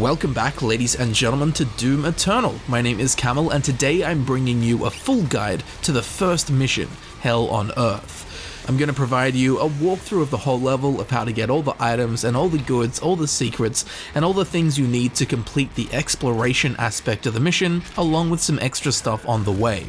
Welcome back, ladies and gentlemen, to Doom Eternal. My name is Camel, and today I'm bringing you a full guide to the first mission, Hell on Earth. I'm going to provide you a walkthrough of the whole level, of how to get all the items and all the goods, all the secrets, and all the things you need to complete the exploration aspect of the mission, along with some extra stuff on the way.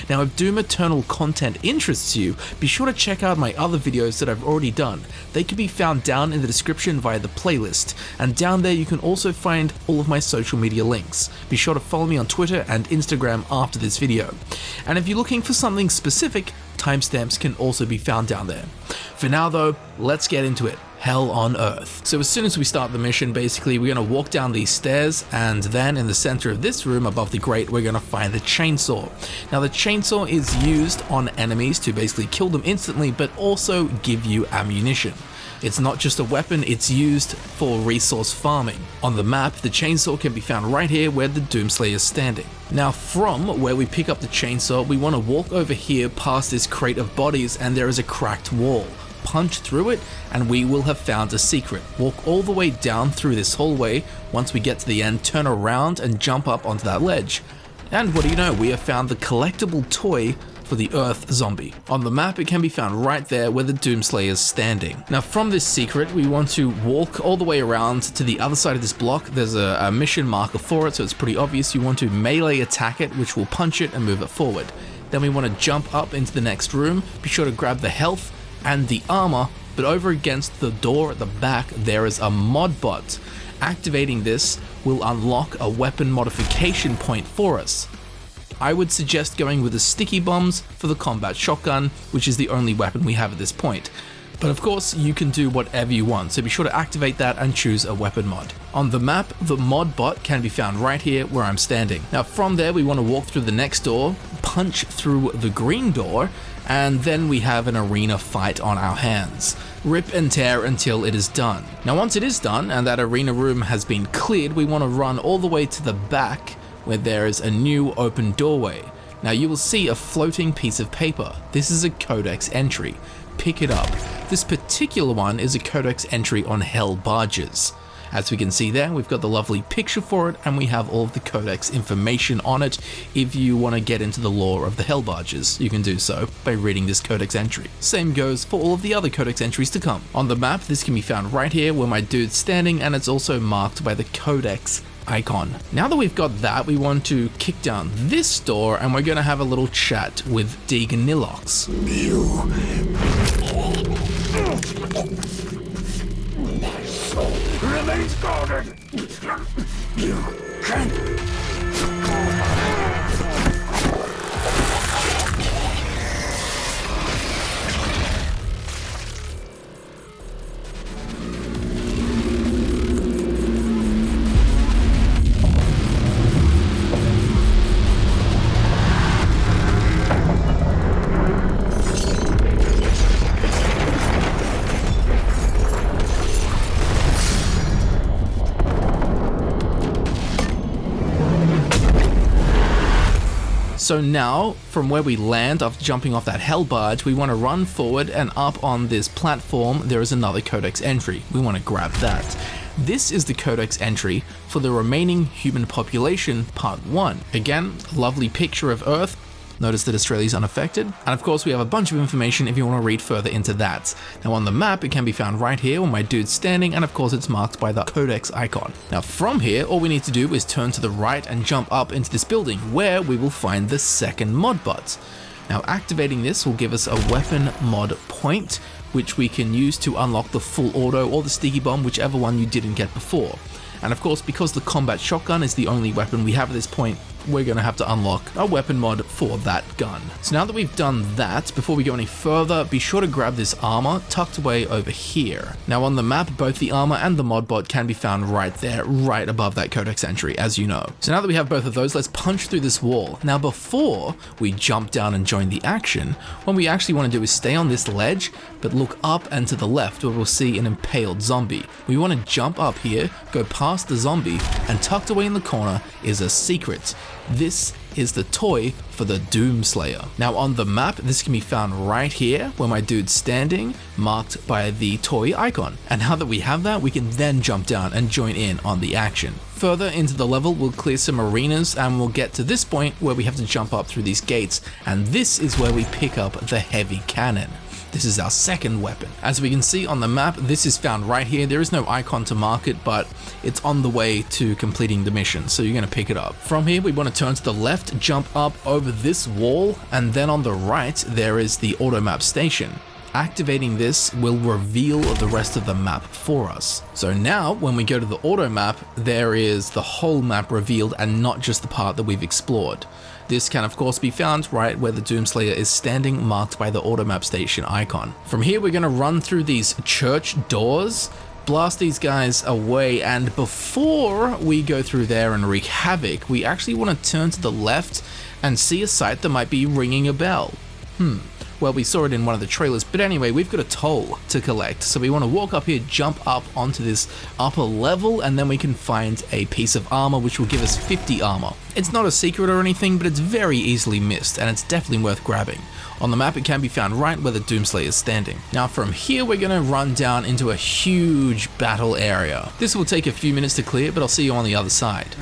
Now, if Doom Eternal content interests you, be sure to check out my other videos that I've already done. They can be found down in the description via the playlist, and down there you can also find all of my social media links. Be sure to follow me on Twitter and Instagram after this video. And if you're looking for something specific, timestamps can also be found down there. For now though, let's get into it. Hell on Earth. So as soon as we start the mission, basically we're going to walk down these stairs, and then in the center of this room above the grate we're going to find the chainsaw. Now the chainsaw is used on enemies to basically kill them instantly, but also give you ammunition. It's not just a weapon, it's used for resource farming. On the map, the chainsaw can be found right here where the Doomslayer is standing. Now from where we pick up the chainsaw, we want to walk over here past this crate of bodies, and there is a cracked wall. Punch through it and we will have found a secret. Walk all the way down through this hallway. Once we get to the end, turn around and jump up onto that ledge. And what do you know, we have found the collectible toy for the Earth zombie. On the map it can be found right there where the Doomslayer is standing. Now from this secret we want to walk all the way around to the other side of this block. There's a mission marker for it, so it's pretty obvious. You want to melee attack it, which will punch it and move it forward. Then we want to jump up into the next room. Be sure to grab the health and the armor, but over against the door at the back there is a mod bot. Activating this will unlock a weapon modification point for us. I would suggest going with the sticky bombs for the combat shotgun, which is the only weapon we have at this point. But of course, you can do whatever you want, so be sure to activate that and choose a weapon mod. On the map, the mod bot can be found right here where I'm standing. Now from there, we want to walk through the next door, punch through the green door, and then we have an arena fight on our hands. Rip and tear until it is done. Now once it is done, and that arena room has been cleared, we want to run all the way to the back, where there is a new open doorway. Now you will see a floating piece of paper. This is a Codex entry. Pick it up. This particular one is a Codex entry on Hell Barges. As we can see there, we've got the lovely picture for it, and we have all of the Codex information on it. If you want to get into the lore of the Hell Barges, you can do so by reading this Codex entry. Same goes for all of the other Codex entries to come. On the map, this can be found right here where my dude's standing, and it's also marked by the Codex icon. Now that we've got that, we want to kick down this door, and we're going to have a little chat with Deag and Nilox. My soul remains guarded. You can't. So now, from where we land after jumping off that hell barge, we want to run forward, and up on this platform there is another Codex entry. We want to grab that. This is the Codex entry for the remaining human population, part 1. Again, lovely picture of Earth. Notice that Australia's unaffected. And of course we have a bunch of information if you want to read further into that. Now on the map it can be found right here where my dude's standing, and of course it's marked by the Codex icon. Now from here all we need to do is turn to the right and jump up into this building where we will find the second mod bot. Now activating this will give us a weapon mod point, which we can use to unlock the full auto or the sticky bomb, whichever one you didn't get before. And of course, because the combat shotgun is the only weapon we have at this point, we're going to have to unlock a weapon mod for that gun. So now that we've done that, before we go any further, be sure to grab this armor tucked away over here. Now on the map, both the armor and the mod bot can be found right there, right above that Codex entry, as you know. So now that we have both of those, let's punch through this wall. Now before we jump down and join the action, what we actually want to do is stay on this ledge, but look up and to the left where we'll see an impaled zombie. We want to jump up here, go past the zombie, and tucked away in the corner is a secret. This is the toy for the Doomslayer. Now on the map, this can be found right here where my dude's standing, marked by the toy icon. And now that we have that, we can then jump down and join in on the action. Further into the level, we'll clear some arenas and we'll get to this point where we have to jump up through these gates, and this is where we pick up the heavy cannon. This is our second weapon. As we can see on the map, this is found right here. There is no icon to mark it, but it's on the way to completing the mission, so you're going to pick it up. From here, we want to turn to the left, jump up over this wall, and then on the right, there is the Automap Station. Activating this will reveal the rest of the map for us. So now, when we go to the auto map, there is the whole map revealed and not just the part that we've explored. This can of course be found right where the Doomslayer is standing, marked by the Automap Station icon. From here, we're going to run through these church doors, blast these guys away, and before we go through there and wreak havoc, we actually want to turn to the left and see a sight that might be ringing a bell. Well, we saw it in one of the trailers, but anyway, we've got a toll to collect. So we want to walk up here, jump up onto this upper level, and then we can find a piece of armor which will give us 50 armor. It's not a secret or anything, but it's very easily missed, and it's definitely worth grabbing. On the map, it can be found right where the Doomslayer is standing. Now from here, we're going to run down into a huge battle area. This will take a few minutes to clear, but I'll see you on the other side.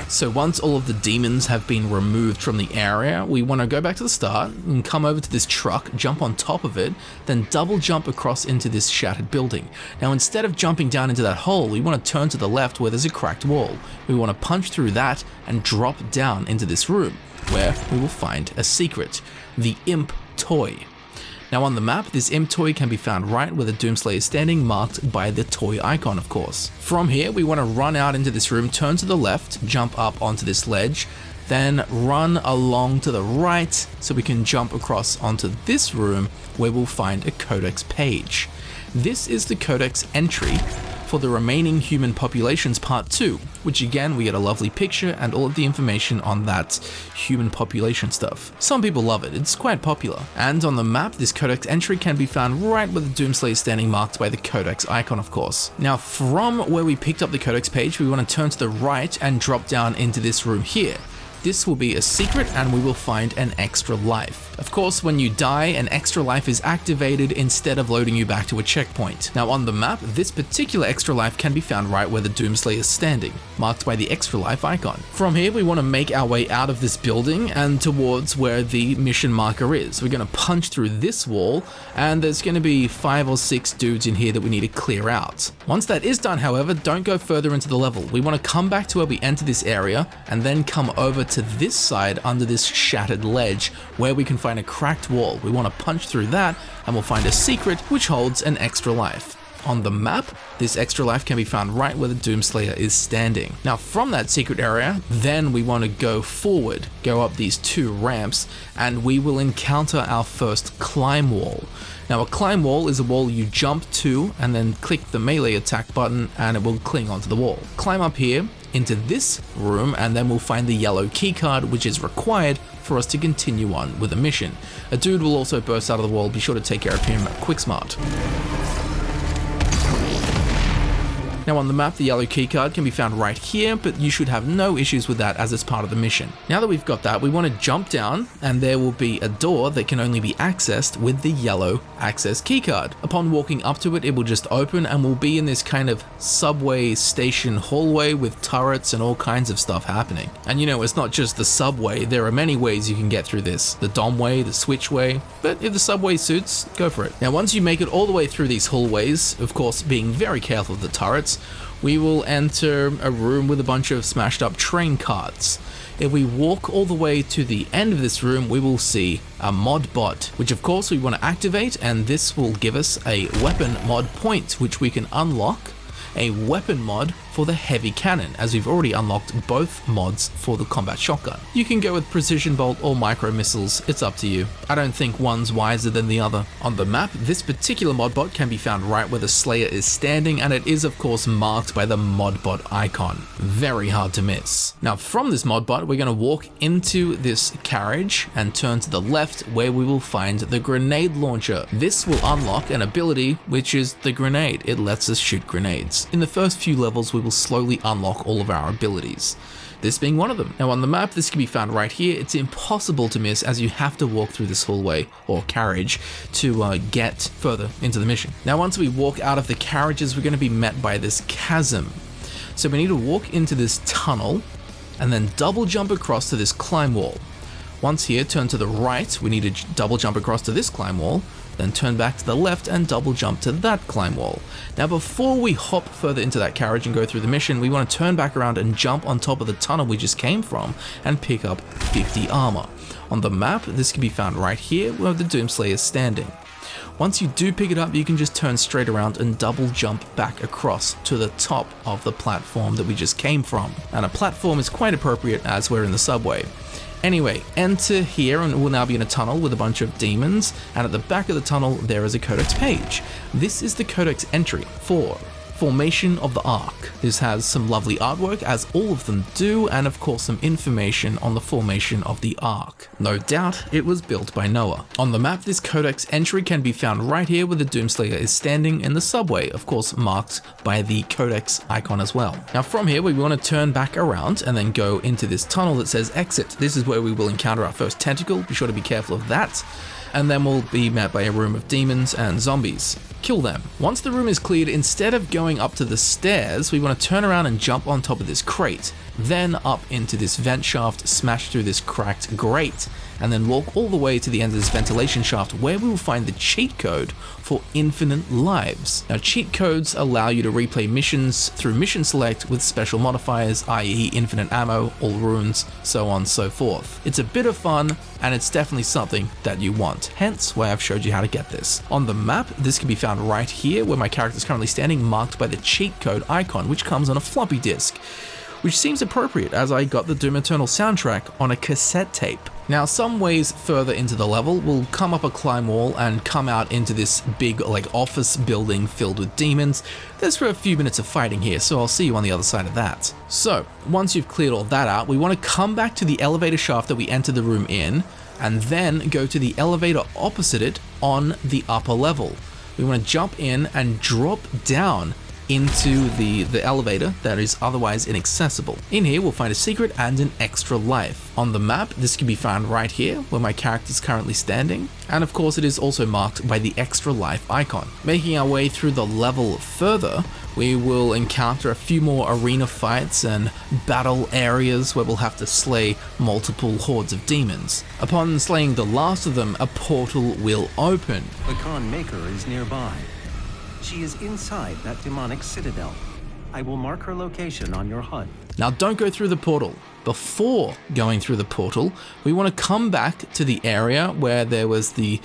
So once all of the demons have been removed from the area, we want to go back to the start and come over to this truck, jump on top of it, then double jump across into this shattered building. Now instead of jumping down into that hole, we want to turn to the left where there's a cracked wall. We want to punch through that and drop down into this room, where we will find a secret, the Imp Toy. Now on the map, this Imp Toy can be found right where the Doomslayer is standing, marked by the toy icon of course. From here, we want to run out into this room, turn to the left, jump up onto this ledge, then run along to the right so we can jump across onto this room where we'll find a Codex page. This is the Codex entry for the remaining human populations part 2, which again we get a lovely picture and all of the information on that human population stuff. Some people love it, it's quite popular. And on the map, this Codex entry can be found right where the Doomslayer is standing, marked by the Codex icon of course. Now from where we picked up the Codex page, we want to turn to the right and drop down into this room here. This will be a secret and we will find an extra life. Of course, when you die, an extra life is activated instead of loading you back to a checkpoint. Now on the map, this particular extra life can be found right where the Doomslayer is standing, marked by the extra life icon. From here, we want to make our way out of this building and towards where the mission marker is. We're going to punch through this wall and there's going to be 5 or 6 dudes in here that we need to clear out. Once that is done, however, don't go further into the level. We want to come back to where we enter this area and then come over to this side under this shattered ledge where we can find a cracked wall. We want to punch through that and we'll find a secret which holds an extra life. On the map, this extra life can be found right where the Doomslayer is standing. Now from that secret area, then we want to go forward, go up these 2 ramps, and we will encounter our first climb wall. Now a climb wall is a wall you jump to and then click the melee attack button and it will cling onto the wall. Climb up here into this room and then we'll find the yellow keycard which is required for us to continue on with the mission. A dude will also burst out of the wall, be sure to take care of him quick smart. Now on the map, the yellow keycard can be found right here, but you should have no issues with that as it's part of the mission. Now that we've got that, we want to jump down and there will be a door that can only be accessed with the yellow access keycard. Upon walking up to it, it will just open and we'll be in this kind of subway station hallway with turrets and all kinds of stuff happening. And you know, it's not just the subway, there are many ways you can get through this. The dom way, the switch way, but if the subway suits, go for it. Now once you make it all the way through these hallways, of course being very careful of the turrets, we will enter a room with a bunch of smashed up train carts. If we walk all the way to the end of this room, we will see a mod bot, which of course we want to activate, and this will give us a weapon mod point, which we can unlock a weapon mod for the heavy cannon, as we've already unlocked both mods for the combat shotgun. You can go with precision bolt or micro missiles, it's up to you. I don't think one's wiser than the other. On the map, this particular modbot can be found right where the Slayer is standing, and it is of course marked by the modbot icon. Very hard to miss. Now from this modbot, we're going to walk into this carriage and turn to the left where we will find the grenade launcher. This will unlock an ability which is the grenade. It lets us shoot grenades. In the first few levels, we will slowly unlock all of our abilities. this being one of them. Now on the map, this can be found right here. It's impossible to miss as you have to walk through this hallway or carriage to get further into the mission. Now once we walk out of the carriages, we're going to be met by this chasm. So we need to walk into this tunnel and then double jump across to this climb wall. Once here, turn to the right, we need to double jump across to this climb wall, then turn back to the left and double jump to that climb wall. Now before we hop further into that carriage and go through the mission, we want to turn back around and jump on top of the tunnel we just came from and pick up 50 armor. On the map, this can be found right here where the Doomslayer is standing. Once you do pick it up, you can just turn straight around and double jump back across to the top of the platform that we just came from. And a platform is quite appropriate as we're in the subway. Anyway, enter here and we'll now be in a tunnel with a bunch of demons, and at the back of the tunnel there is a Codex page. This is the Codex entry for Formation of the Ark. This has some lovely artwork, as all of them do, and of course some information on the formation of the Ark. No doubt it was built by Noah. On the map, this Codex entry can be found right here where the Doomslayer is standing in the subway, of course marked by the Codex icon as well. Now from here we want to turn back around and then go into this tunnel that says exit. This is where we will encounter our first tentacle, be sure to be careful of that. And then we'll be met by a room of demons and zombies. Kill them. Once the room is cleared, instead of going up to the stairs, we want to turn around and jump on top of this crate, then up into this vent shaft, smash through this cracked grate, and then walk all the way to the end of this ventilation shaft where we will find the cheat code for infinite lives. Now cheat codes allow you to replay missions through mission select with special modifiers, i.e. infinite ammo, all runes, so on and so forth. It's a bit of fun and it's definitely something that you want, hence why I've showed you how to get this. On the map, this can be found right here where my character is currently standing, marked by the cheat code icon, which comes on a floppy disk, which seems appropriate as I got the Doom Eternal soundtrack on a cassette tape. Now some ways further into the level, we'll come up a climb wall and come out into this big office building filled with demons. There's for a few minutes of fighting here, so I'll see you on the other side of that. So once you've cleared all that out, we want to come back to the elevator shaft that we entered the room in, and then go to the elevator opposite it on the upper level. We want to jump in and drop down into the elevator that is otherwise inaccessible. In here we'll find a secret and an extra life. On the map, this can be found right here where my character is currently standing, and of course it is also marked by the extra life icon. Making our way through the level further, we will encounter a few more arena fights and battle areas where we'll have to slay multiple hordes of demons. Upon slaying the last of them, a portal will open. The Khan Maker is nearby. She is inside that demonic citadel. I will mark her location on your HUD. Now don't go through the portal. Before going through the portal, we want to come back to the area where there was the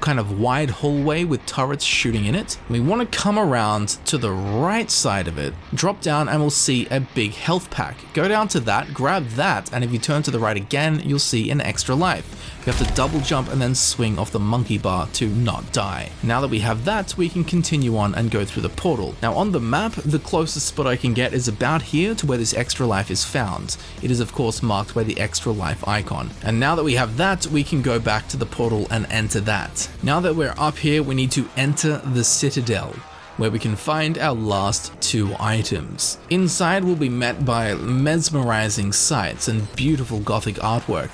kind of wide hallway with turrets shooting in it. We want to come around to the right side of it, drop down, and we'll see a big health pack. Go down to that, grab that, and if you turn to the right again, you'll see an extra life. We have to double jump and then swing off the monkey bar to not die. Now that we have that, we can continue on and go through the portal. Now on the map, the closest spot I can get is about here to where this extra life is found. It is of course marked by the extra life icon. And now that we have that, we can go back to the portal and enter that. Now that we're up here, we need to enter the citadel, where we can find our last two items. Inside we'll be met by mesmerizing sights and beautiful gothic artwork,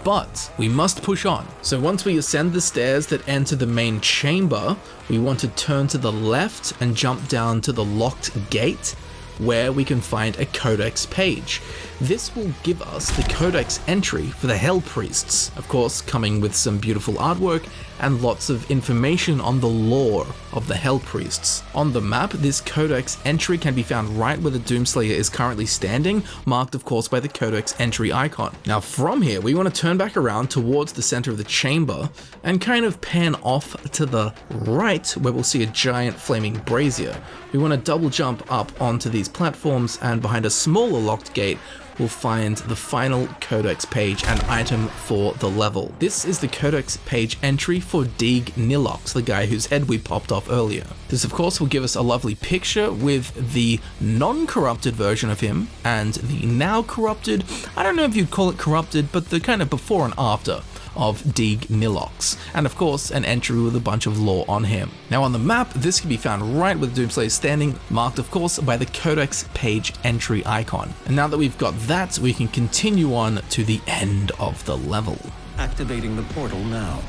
but we must push on. So once we ascend the stairs that enter the main chamber, we want to turn to the left and jump down to the locked gate, where we can find a Codex page. This will give us the Codex entry for the Hell Priests, of course coming with some beautiful artwork and lots of information on the lore of the Hell Priests. On the map, this Codex entry can be found right where the Doomslayer is currently standing, marked of course by the Codex entry icon. Now from here, we want to turn back around towards the center of the chamber and kind of pan off to the right where we'll see a giant flaming brazier. We want to double jump up onto these platforms, and behind a smaller locked gate, we'll find the final Codex page and item for the level. This is the Codex page entry for Deag Nilox, the guy whose head we popped off earlier. This of course will give us a lovely picture with the non-corrupted version of him and the now corrupted, I don't know if you'd call it corrupted, but the kind of before and after of Deag Nilox, and of course an entry with a bunch of lore on him. Now on the map, this can be found right where the Doomslayer is standing, marked of course by the Codex page entry icon. And now that we've got that, we can continue on to the end of the level. Activating the portal now.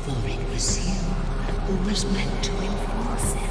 For it was you who was meant to enforce it.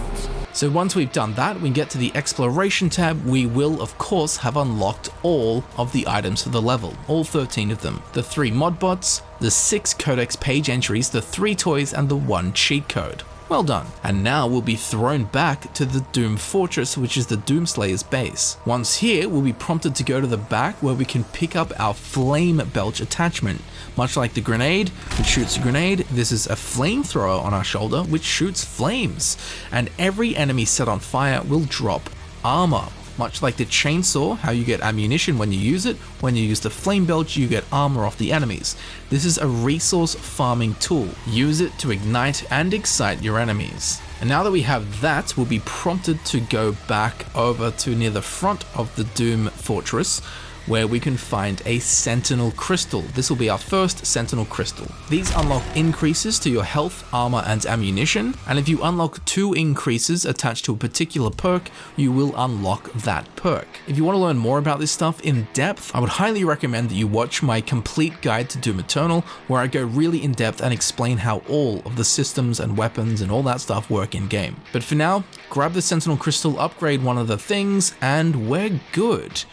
So once we've done that, we get to the exploration tab. We will of course have unlocked all of the items for the level, all 13 of them. The 3 mod bots, the 6 Codex page entries, the 3 toys, and the 1 cheat code. Well done. And now we'll be thrown back to the Doom Fortress, which is the Doomslayer's base. Once here, we'll be prompted to go to the back where we can pick up our Flame Belch attachment. Much like the grenade, which shoots a grenade, this is a flamethrower on our shoulder, which shoots flames. And every enemy set on fire will drop armor. Much like the chainsaw, how you get ammunition when you use it, when you use the flame belch, you get armor off the enemies. This is a resource farming tool. Use it to ignite and excite your enemies. And now that we have that, we'll be prompted to go back over to near the front of the Doom Fortress, where we can find a Sentinel crystal. This will be our first Sentinel crystal. These unlock increases to your health, armor, and ammunition, and if you unlock 2 increases attached to a particular perk, you will unlock that perk. If you want to learn more about this stuff in depth, I would highly recommend that you watch my complete guide to Doom Eternal, where I go really in depth and explain how all of the systems and weapons and all that stuff work in game. But for now, grab the Sentinel crystal, upgrade one of the things, and we're good.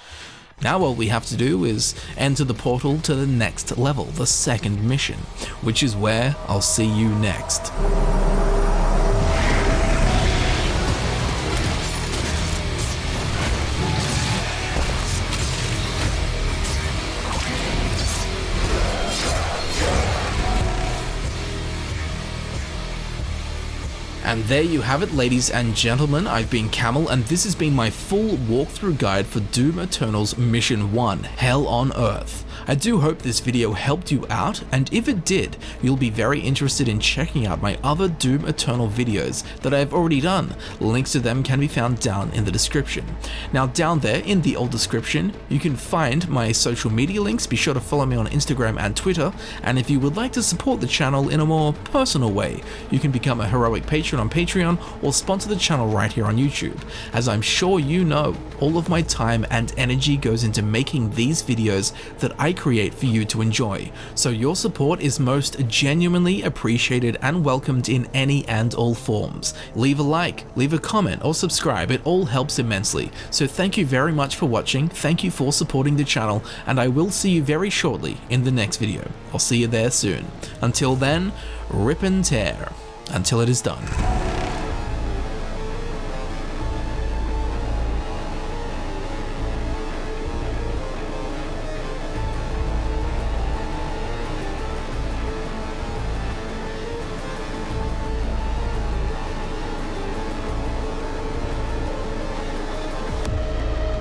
Now all we have to do is enter the portal to the next level, the second mission, which is where I'll see you next. And there you have it, ladies and gentlemen. I've been Camel, and this has been my full walkthrough guide for Doom Eternal's Mission 1, Hell on Earth. I do hope this video helped you out, and if it did, you'll be very interested in checking out my other Doom Eternal videos that I've already done. Links to them can be found down in the description. Now down there in the old description, you can find my social media links. Be sure to follow me on Instagram and Twitter, and if you would like to support the channel in a more personal way, you can become a heroic patron on Patreon or sponsor the channel right here on YouTube. As I'm sure you know, all of my time and energy goes into making these videos that I create for you to enjoy, so your support is most genuinely appreciated and welcomed in any and all forms. Leave a like, leave a comment, or subscribe, it all helps immensely. So thank you very much for watching, thank you for supporting the channel, and I will see you very shortly in the next video. I'll see you there soon. Until then, rip and tear, until it is done.